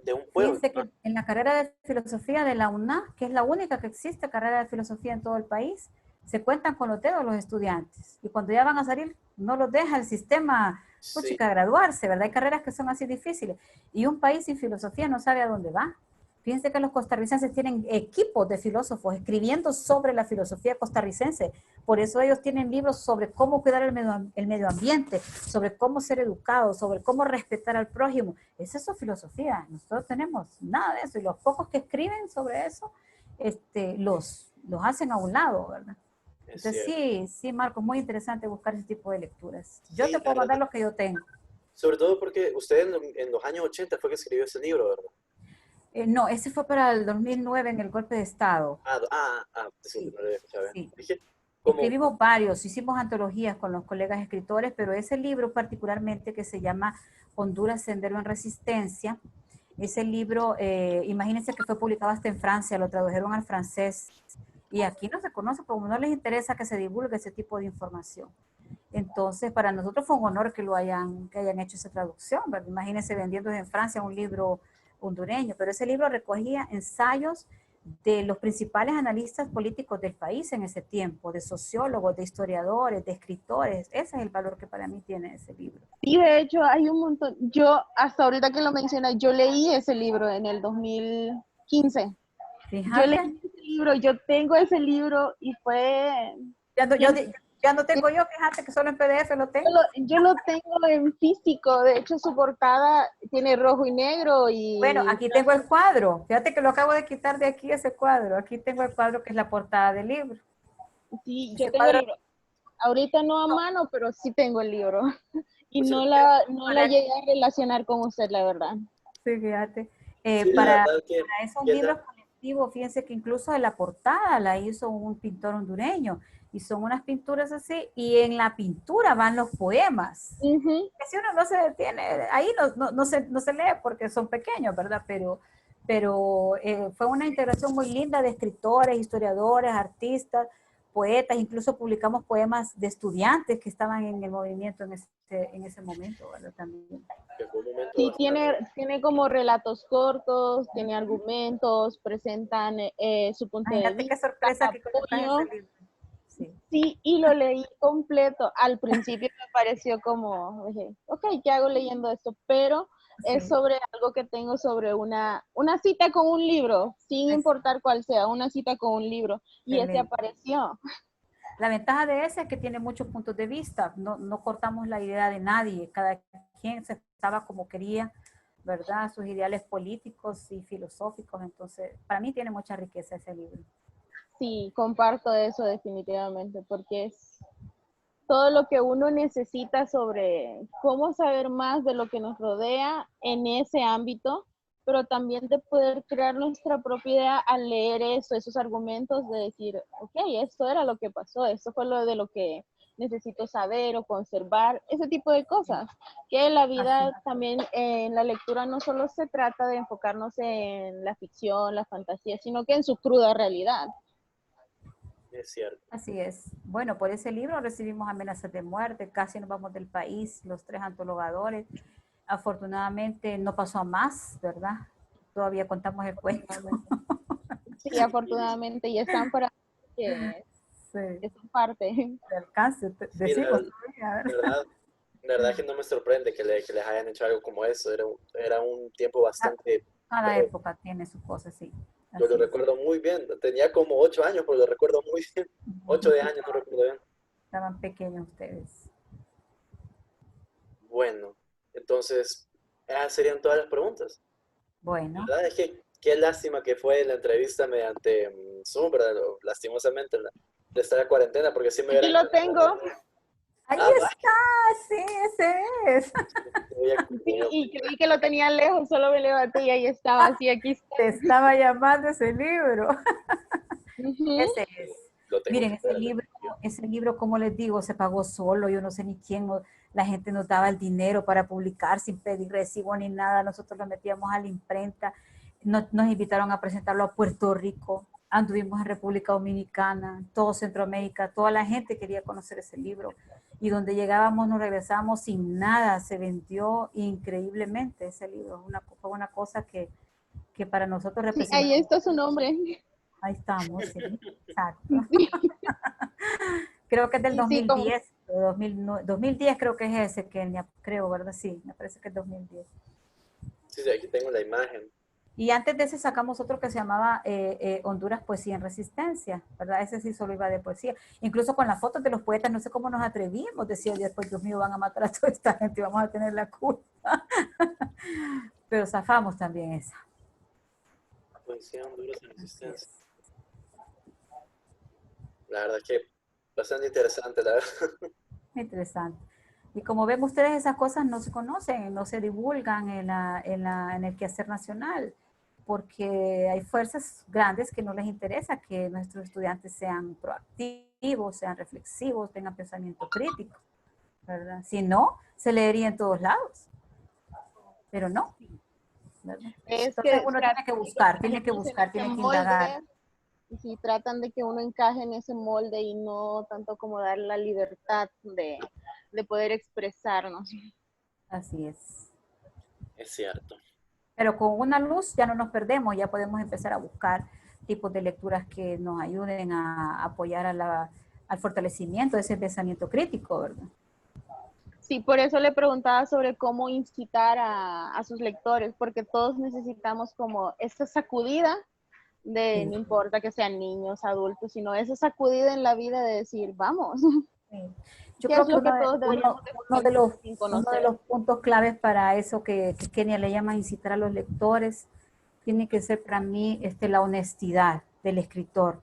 De un pueblo. Fíjense que en la carrera de filosofía de la UNA, que es la única que existe, carrera de filosofía en todo el país, se cuentan con los dedos los estudiantes. Y cuando ya van a salir, no los deja el sistema, Sí, puchica, graduarse, ¿verdad? Hay carreras que son así difíciles. Y un país sin filosofía no sabe a dónde va. Fíjense que los costarricenses tienen equipos de filósofos escribiendo sobre la filosofía costarricense. Por eso ellos tienen libros sobre cómo cuidar el medio ambiente, sobre cómo ser educados, sobre cómo respetar al prójimo. Esa es su filosofía. Nosotros tenemos nada de eso. Y los pocos que escriben sobre eso, los hacen a un lado, ¿verdad? es Entonces cierto. sí, Marco, muy interesante buscar ese tipo de lecturas. Yo Sí, te la puedo mandar verdad. lo que yo tengo. Sobre todo porque usted en los años 80 fue que escribió ese libro, ¿verdad? No, ese fue para el 2009 en el golpe de Estado. Disculpe, Sí, no lo había escuchado bien. sí. Dije, Como, Escribimos varios, hicimos antologías con los colegas escritores, pero ese libro particularmente que se llama Honduras, Sendero en Resistencia, ese libro, imagínense que fue publicado hasta en Francia, lo tradujeron al francés, y aquí no se conoce, porque no les interesa que se divulgue ese tipo de información. Entonces, para nosotros fue un honor que hayan hecho esa traducción, ¿verdad? Imagínense vendiendo en Francia un libro hondureño, pero ese libro recogía ensayos de los principales analistas políticos del país en ese tiempo, de sociólogos, de historiadores, de escritores. Ese es el valor que para mí tiene ese libro. Sí, de hecho, hay un montón. Yo, hasta ahorita que lo mencionas, yo leí ese libro en el 2015. Yo Fíjate. leí ese libro, yo tengo ese libro y fue... Ya no tengo yo, fíjate que solo en PDF lo tengo. Yo lo tengo en físico, de hecho su portada tiene rojo y negro y... Bueno, aquí tengo el cuadro. Fíjate que lo acabo de quitar de aquí, ese cuadro. Aquí tengo el cuadro que es la portada del libro. Sí, Ese yo tengo el cuadro, libro. Ahorita no a mano, pero sí tengo el libro. Y pues, no la llegué a relacionar con usted, la verdad. sí, fíjate. sí, la Para verdad esos que libros colectivos, fíjense que incluso en la portada la hizo un pintor hondureño. Y son unas pinturas así, y en la pintura van los poemas. Ujú. Que si uno no se detiene, ahí no se lee porque son pequeños, ¿verdad? Pero fue una integración muy linda de escritores, historiadores, artistas, poetas, incluso publicamos poemas de estudiantes que estaban en el movimiento en ese momento, ¿verdad? También. que fue un momento Sí, bastante... tiene como relatos cortos, tiene argumentos, presentan su punto de Imagínate qué vista, sorpresa que conozcas apoyo. ese libro. Sí, Sí, y lo leí completo. Al principio me pareció como, dije, ok, ¿qué hago leyendo esto? Pero es sí. sobre algo que tengo sobre una cita con un libro, sin importar cuál sea, una cita con un libro. Y ese Excelente. apareció. La ventaja de ese es que tiene muchos puntos de vista, no cortamos la idea de nadie, cada quien se estaba como quería, ¿verdad? Sus ideales políticos y filosóficos, entonces para mí tiene mucha riqueza ese libro. Sí, comparto eso definitivamente, porque es todo lo que uno necesita sobre cómo saber más de lo que nos rodea en ese ámbito, pero también de poder crear nuestra propia idea al leer eso, esos argumentos de decir, ok, esto era lo que pasó, esto fue lo de lo que necesito saber o conservar, ese tipo de cosas. Que la vida Así, también en la lectura no solo se trata de enfocarnos en la ficción, la fantasía, sino que en su cruda realidad. Es cierto. así es. Bueno, por ese libro recibimos amenazas de muerte, casi nos vamos del país, los tres antologadores. Afortunadamente no pasó a más, ¿verdad? Todavía contamos el cuento. Sí, afortunadamente, y están para que Sí, son parte. de alcance, Sí, decimos todavía, ¿verdad? verdad, la verdad que no me sorprende que les hayan hecho algo como eso. Era un tiempo bastante... Cada época tiene sus cosas, sí. Yo lo Así es. recuerdo muy bien. Tenía como 8 años, pero lo recuerdo muy bien. 8 de años, no recuerdo bien. Estaban pequeños ustedes. Bueno, entonces, esas serían todas las preguntas. La Bueno, verdad es que qué lástima que fue la entrevista mediante Zoom, ¿verdad? Lastimosamente, de estar en cuarentena, porque sí me hubiera Aquí lo tengo. ahí Ah, va. está, sí, ese es. Sí, y creí que lo tenía lejos, solo me levanté y ahí estaba, así aquí está. Te estaba llamando ese libro. Ujú. Ese es. Lo tengo Miren, que ver. ese libro, como les digo, se pagó solo. Yo no sé ni quién, la gente nos daba el dinero para publicar sin pedir recibo ni nada. Nosotros lo metíamos a la imprenta. Nos invitaron a presentarlo a Puerto Rico. Anduvimos en República Dominicana, todo Centroamérica. Toda la gente quería conocer ese libro. Y donde llegábamos, nos regresamos sin nada. Se vendió increíblemente ese libro. Fue una cosa que para nosotros Sí, ahí representaba. está su nombre. Ahí estamos, sí, exacto. Sí, Creo que es del y sí, como 2010, 2010 creo que es ese, Kenia, creo, ¿verdad? Sí, me parece que es 2010. Sí, sí, aquí tengo la imagen. Y antes de ese sacamos otro que se llamaba Honduras Poesía en Resistencia, ¿verdad? Ese sí solo iba de poesía. Incluso con las fotos de los poetas, no sé cómo nos atrevimos, decía después, Dios mío, van a matar a toda esta gente y vamos a tener la culpa. Pero zafamos también esa. Poesía Honduras en Así Resistencia. es. La verdad que bastante interesante, la verdad. Interesante. Y como ven ustedes, esas cosas no se conocen, no se divulgan en el quehacer nacional, porque hay fuerzas grandes que no les interesa que nuestros estudiantes sean proactivos, introspectivos, sean reflexivos, tengan pensamiento crítico, ¿verdad? Si no, se leería en todos lados, pero no, ¿verdad? Es Entonces que uno tiene que buscar, en ese tiene que indagar. molde, y si tratan de que uno encaje en ese molde y no tanto como dar la libertad de poder expresarnos. Así es. Es cierto. Pero con una luz ya no nos perdemos, ya podemos empezar a buscar tipos de lecturas que nos ayuden a apoyar al fortalecimiento de ese pensamiento crítico, ¿verdad? Sí, por eso le preguntaba sobre cómo incitar a sus lectores, porque todos necesitamos como esta sacudida de, Sí. no importa que sean niños, adultos, sino esa sacudida en la vida de decir, vamos, Sí. Yo ¿qué creo es que lo que todos deberíamos de sin uno de conocer? los puntos claves para eso que Kenia le llama incitar a los lectores tiene que ser para mí la honestidad del escritor.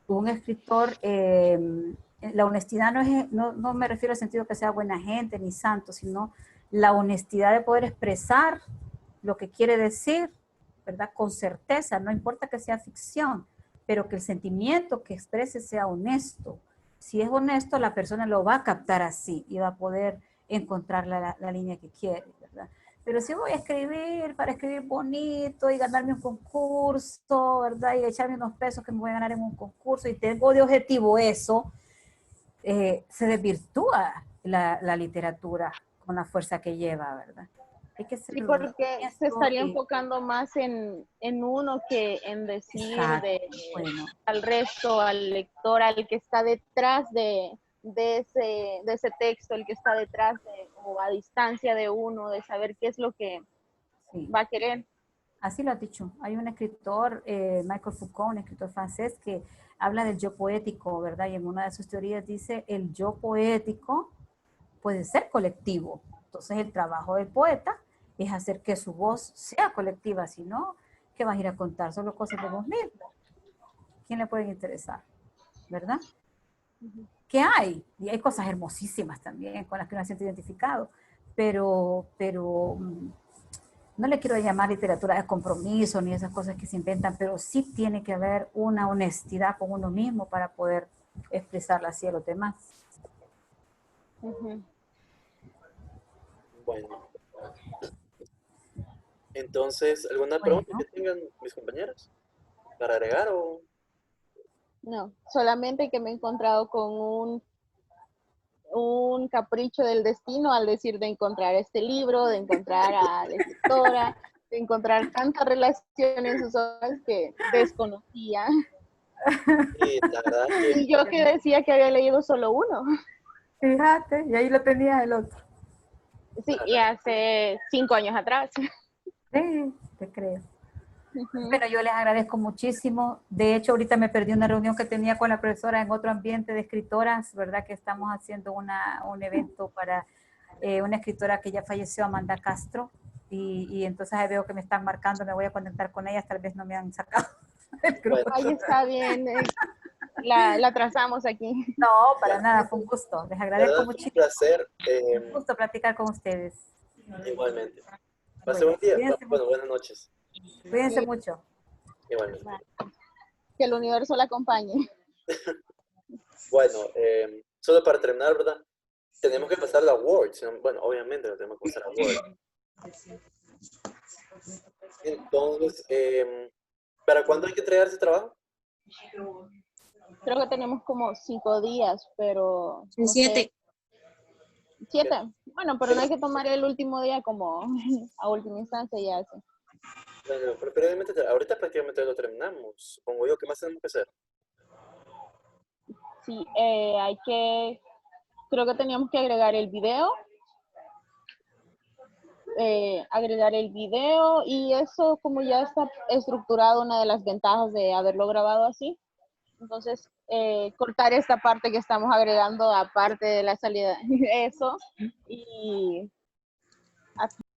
Un escritor, la honestidad no me refiero al sentido que sea buena gente ni santo, sino la honestidad de poder expresar lo que quiere decir, ¿verdad? Con certeza, no importa que sea ficción, pero que el sentimiento que exprese sea honesto. Si es honesto, la persona lo va a captar así y va a poder encontrar la línea que quiere, ¿verdad? Pero si voy a escribir para escribir bonito y ganarme un concurso, ¿verdad? Y echarme unos pesos que me voy a ganar en un concurso y tengo de objetivo eso, se desvirtúa la literatura con la fuerza que lleva, ¿verdad? Hay que ser Sí, porque se honesto estaría y enfocando más en uno que en decir exacto. Bueno, al resto, al lector, al que está detrás de ese texto, el que está detrás o a distancia de uno, de saber qué es lo que sí. va a querer. Así lo has dicho. Hay un escritor, Michael Foucault, un escritor francés, que habla del yo poético, ¿verdad? Y en una de sus teorías dice, el yo poético puede ser colectivo. Entonces el trabajo del poeta es hacer que su voz sea colectiva, si no, ¿qué vas a ir a contar? Solo cosas de vos mismo. ¿Quién le pueden interesar? ¿Verdad? ¿Qué hay? Y hay cosas hermosísimas también con las que uno se siente identificado, pero no le quiero llamar literatura de compromiso ni esas cosas que se inventan, pero sí tiene que haber una honestidad con uno mismo para poder expresarla así a los demás. Ujú. Bueno, entonces, ¿alguna pregunta que Bueno, tengan mis compañeros para agregar o...? No, solamente que me he encontrado con un capricho del destino al decir de encontrar este libro, de encontrar a la escritora, de encontrar tantas relaciones usuales que desconocía. Sí, la verdad es que, Y yo que decía que había leído solo uno. fíjate, y ahí lo tenía el otro. Sí, y la- hace 5 años atrás. Sí, te creo. Ujú. Bueno, yo les agradezco muchísimo. De hecho, ahorita me perdí una reunión que tenía con la profesora en otro ambiente de escritoras, ¿verdad? Que estamos haciendo un evento para una escritora que ya falleció, Amanda Castro, y entonces ahí veo que me están marcando, me voy a conectar con ellas, tal vez no me han sacado el grupo. bueno, Ahí está bien, la trazamos aquí. No, para bueno, nada, fue un gusto. Les la agradezco verdad fue un muchísimo. placer. Un gusto platicar con ustedes. Igualmente. Pase Bueno, buen día. Bueno, buenas noches. cuídense mucho. Igualmente. Que el universo la acompañe. Bueno, solo para terminar, ¿verdad? Tenemos que pasar la Word. Bueno, obviamente lo tenemos que pasar a Word. Entonces, ¿para cuándo hay que entregar ese trabajo? Creo que tenemos como 5 días, pero En no sé, 7. 7. Bueno, pero no hay que tomar el último día como a última instancia ya. Sí. Bueno, preferiblemente, ahorita prácticamente lo terminamos. Supongo yo, ¿qué más tenemos que hacer? Sí, creo que teníamos que agregar el video y eso como ya está estructurado, una de las ventajas de haberlo grabado así. Entonces, cortar esta parte que estamos agregando aparte de la salida, eso, y